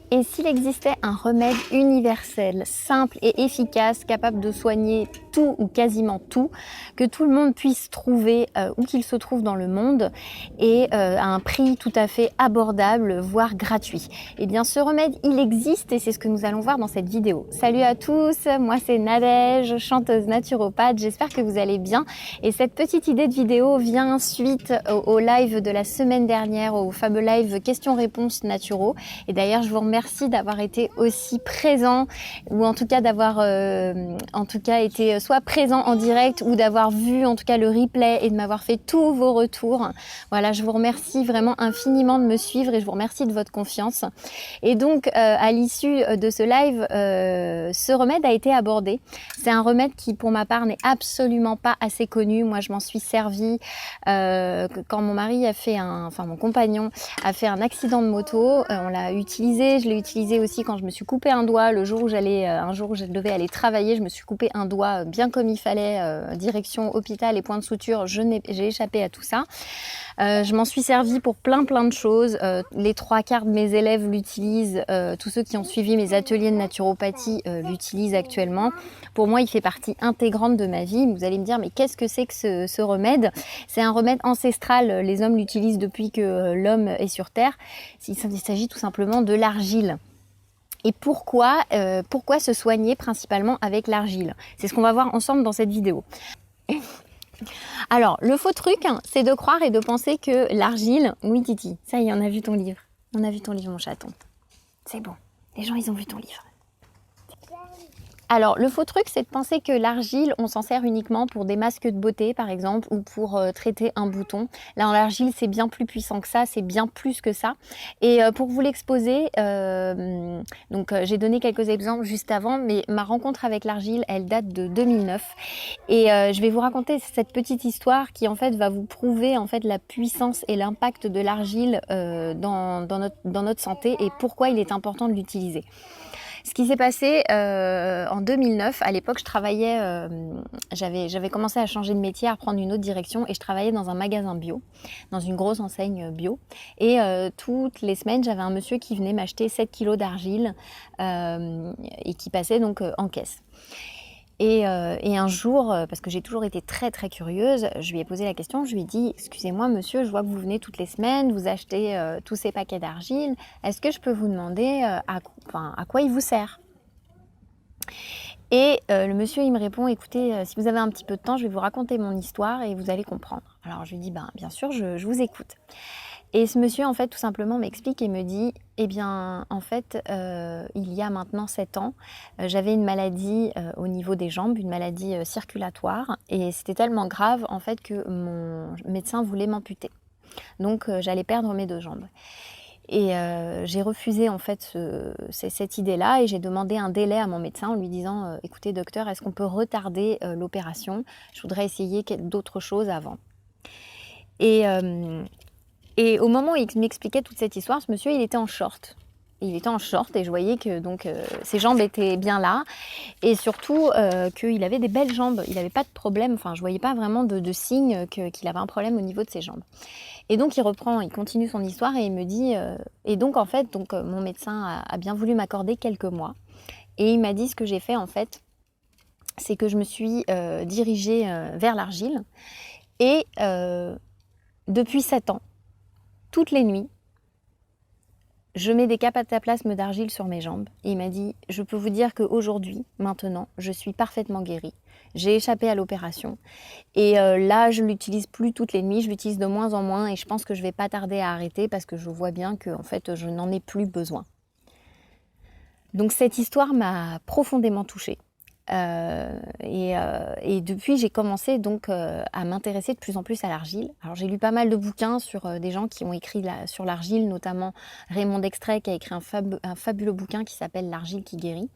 Et s'il existait un remède universel, simple et efficace, capable de soigner tout ou quasiment tout, que tout le monde puisse trouver où qu'il se trouve dans le monde et à un prix tout à fait abordable, voire gratuit. Eh bien ce remède, il existe et c'est ce que nous allons voir dans cette vidéo. Salut à tous, moi c'est Nadège, chanteuse naturopathe, j'espère que vous allez bien. Et cette petite idée de vidéo vient suite au live de la semaine dernière, au fameux live questions-réponses naturaux. Et d'ailleurs, je vous remercie d'avoir été aussi présent, ou en tout cas d'avoir été soit présent en direct ou d'avoir vu en tout cas le replay et de m'avoir fait tous vos retours. Voilà, je vous remercie vraiment infiniment de me suivre et je vous remercie de votre confiance. Et donc, à l'issue de ce live, ce remède a été abordé. C'est un remède qui, pour ma part, n'est absolument pas assez connu. Moi, je m'en suis servie quand mon mari a fait mon compagnon a fait un accident de moto. On l'a utilisé. Je l'ai utilisé aussi quand je me suis coupé un doigt. Le jour où je devais aller travailler, je me suis coupé un doigt bien comme il fallait, direction hôpital et point de suture. J'ai échappé à tout ça. Je m'en suis servie pour plein de choses. Les 3/4 de mes élèves l'utilisent. Tous ceux qui ont suivi mes ateliers de naturopathie l'utilisent actuellement. Pour moi, il fait partie intégrante de ma vie. Vous allez me dire, mais qu'est-ce que c'est que ce remède? C'est un remède ancestral. Les hommes l'utilisent depuis que l'homme est sur Terre. Il s'agit tout simplement de l'argile. Et pourquoi se soigner principalement avec l'argile? C'est ce qu'on va voir ensemble dans cette vidéo. Alors, le faux truc, c'est de croire et de penser que l'argile... Oui, Titi, ça y est, on a vu ton livre. On a vu ton livre, mon chaton. C'est bon, les gens, ils ont vu ton livre. Alors, le faux truc, c'est de penser que l'argile, on s'en sert uniquement pour des masques de beauté, par exemple, ou pour traiter un bouton. Là, l'argile, c'est bien plus puissant que ça, c'est bien plus que ça. Et pour vous l'exposer, j'ai donné quelques exemples juste avant, mais ma rencontre avec l'argile, elle date de 2009. Et je vais vous raconter cette petite histoire qui, en fait, va vous prouver, en fait, la puissance et l'impact de l'argile dans notre santé et pourquoi il est important de l'utiliser. Ce qui s'est passé en 2009, à l'époque, je travaillais, j'avais commencé à changer de métier, à reprendre une autre direction et je travaillais dans un magasin bio, dans une grosse enseigne bio. Et toutes les semaines, j'avais un monsieur qui venait m'acheter 7 kilos d'argile et qui passait donc en caisse. Et un jour, parce que j'ai toujours été très curieuse, je lui ai posé la question, je lui ai dit « Excusez-moi monsieur, je vois que vous venez toutes les semaines, vous achetez tous ces paquets d'argile, est-ce que je peux vous demander à quoi il vous sert ?» Et le monsieur il me répond « Écoutez, si vous avez un petit peu de temps, je vais vous raconter mon histoire et vous allez comprendre. » Alors je lui dis « Bien sûr, je vous écoute. » Et ce monsieur, en fait, tout simplement m'explique et me dit « Eh bien, en fait, il y a maintenant 7 ans, j'avais une maladie au niveau des jambes, une maladie circulatoire. Et c'était tellement grave, en fait, que mon médecin voulait m'amputer. Donc, j'allais perdre mes 2 jambes. Et j'ai refusé, en fait, cette idée-là et j'ai demandé un délai à mon médecin en lui disant « Écoutez, docteur, est-ce qu'on peut retarder l'opération? Je voudrais essayer d'autres choses avant. » Et au moment où il m'expliquait toute cette histoire, ce monsieur, il était en short. Il était en short et je voyais que ses jambes étaient bien là. Et surtout qu'il avait des belles jambes. Il n'avait pas de problème. Enfin, je ne voyais pas vraiment de signe qu'il avait un problème au niveau de ses jambes. Et donc, il continue son histoire et il me dit... et donc, en fait, mon médecin a bien voulu m'accorder quelques mois. Et il m'a dit ce que j'ai fait, en fait, c'est que je me suis dirigée vers l'argile. Et depuis 7 ans, toutes les nuits, je mets des cataplasmes d'argile sur mes jambes. Et il m'a dit, je peux vous dire qu'aujourd'hui, maintenant, je suis parfaitement guérie. J'ai échappé à l'opération. Et là, je ne l'utilise plus toutes les nuits, je l'utilise de moins en moins. Et je pense que je ne vais pas tarder à arrêter parce que je vois bien que en fait, je n'en ai plus besoin. Donc cette histoire m'a profondément touchée. Et depuis, j'ai commencé donc à m'intéresser de plus en plus à l'argile. Alors j'ai lu pas mal de bouquins sur des gens qui ont écrit sur l'argile, notamment Raymond Dextrait qui a écrit un fabuleux bouquin qui s'appelle L'argile qui guérit.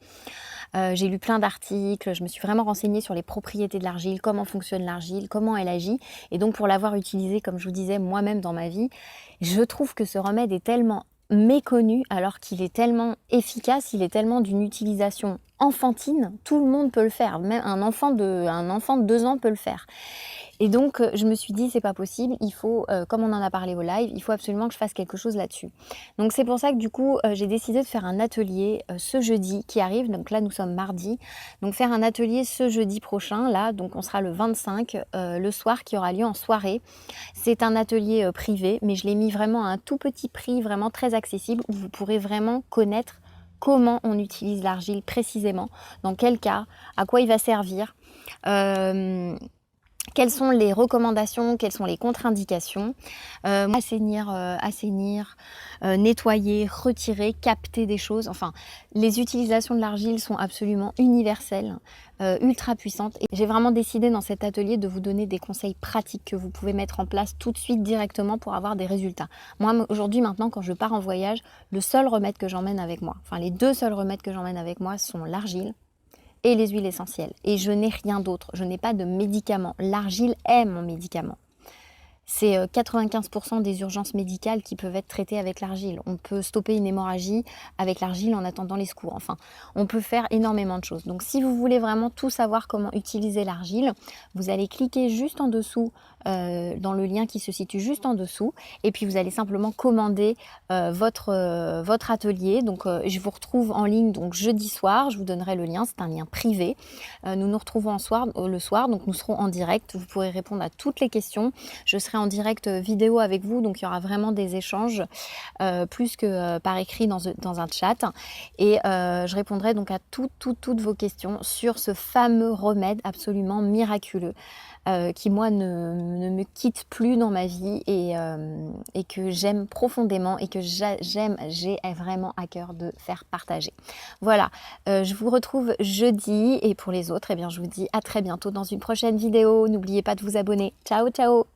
J'ai lu plein d'articles, je me suis vraiment renseignée sur les propriétés de l'argile, comment fonctionne l'argile, comment elle agit. Et donc pour l'avoir utilisé, comme je vous disais, moi-même dans ma vie, je trouve que ce remède est tellement méconnu alors qu'il est tellement efficace, il est tellement d'une utilisation enfantine, tout le monde peut le faire, même un enfant de 2 ans peut le faire. Et donc je me suis dit c'est pas possible, il faut, comme on en a parlé au live, il faut absolument que je fasse quelque chose là-dessus. Donc c'est pour ça que du coup j'ai décidé de faire un atelier ce jeudi qui arrive, donc là nous sommes mardi, donc faire un atelier ce jeudi prochain, là, donc on sera le 25, le soir, qui aura lieu en soirée. C'est un atelier privé, mais je l'ai mis vraiment à un tout petit prix, vraiment très accessible, où vous pourrez vraiment connaître comment on utilise l'argile précisément, dans quel cas, à quoi il va servir, quelles sont les recommandations, quelles sont les contre-indications, assainir, nettoyer, retirer, capter des choses. Enfin, les utilisations de l'argile sont absolument universelles, ultra puissantes. Et j'ai vraiment décidé dans cet atelier de vous donner des conseils pratiques que vous pouvez mettre en place tout de suite directement pour avoir des résultats. Moi, aujourd'hui, maintenant, quand je pars en voyage, le seul remède que j'emmène avec moi, enfin les deux seuls remèdes que j'emmène avec moi sont l'argile et les huiles essentielles. Et je n'ai rien d'autre, je n'ai pas de médicaments. L'argile est mon médicament. C'est 95% des urgences médicales qui peuvent être traitées avec l'argile. On peut stopper une hémorragie avec l'argile en attendant les secours. Enfin, on peut faire énormément de choses. Donc si vous voulez vraiment tout savoir comment utiliser l'argile, vous allez cliquer juste en dessous dans le lien qui se situe juste en dessous, et puis vous allez simplement commander votre atelier. Donc je vous retrouve en ligne donc jeudi soir, je vous donnerai le lien, c'est un lien privé. Nous nous retrouvons le soir, donc nous serons en direct, vous pourrez répondre à toutes les questions. Je serai en direct vidéo avec vous, donc il y aura vraiment des échanges plus que par écrit dans un chat, et je répondrai donc à toutes vos questions sur ce fameux remède absolument miraculeux qui moi ne me quitte plus dans ma vie, et que j'aime profondément, et que j'ai vraiment à cœur de faire partager. Voilà, je vous retrouve jeudi, et pour les autres, eh bien, je vous dis à très bientôt dans une prochaine vidéo. N'oubliez pas de vous abonner. Ciao, ciao!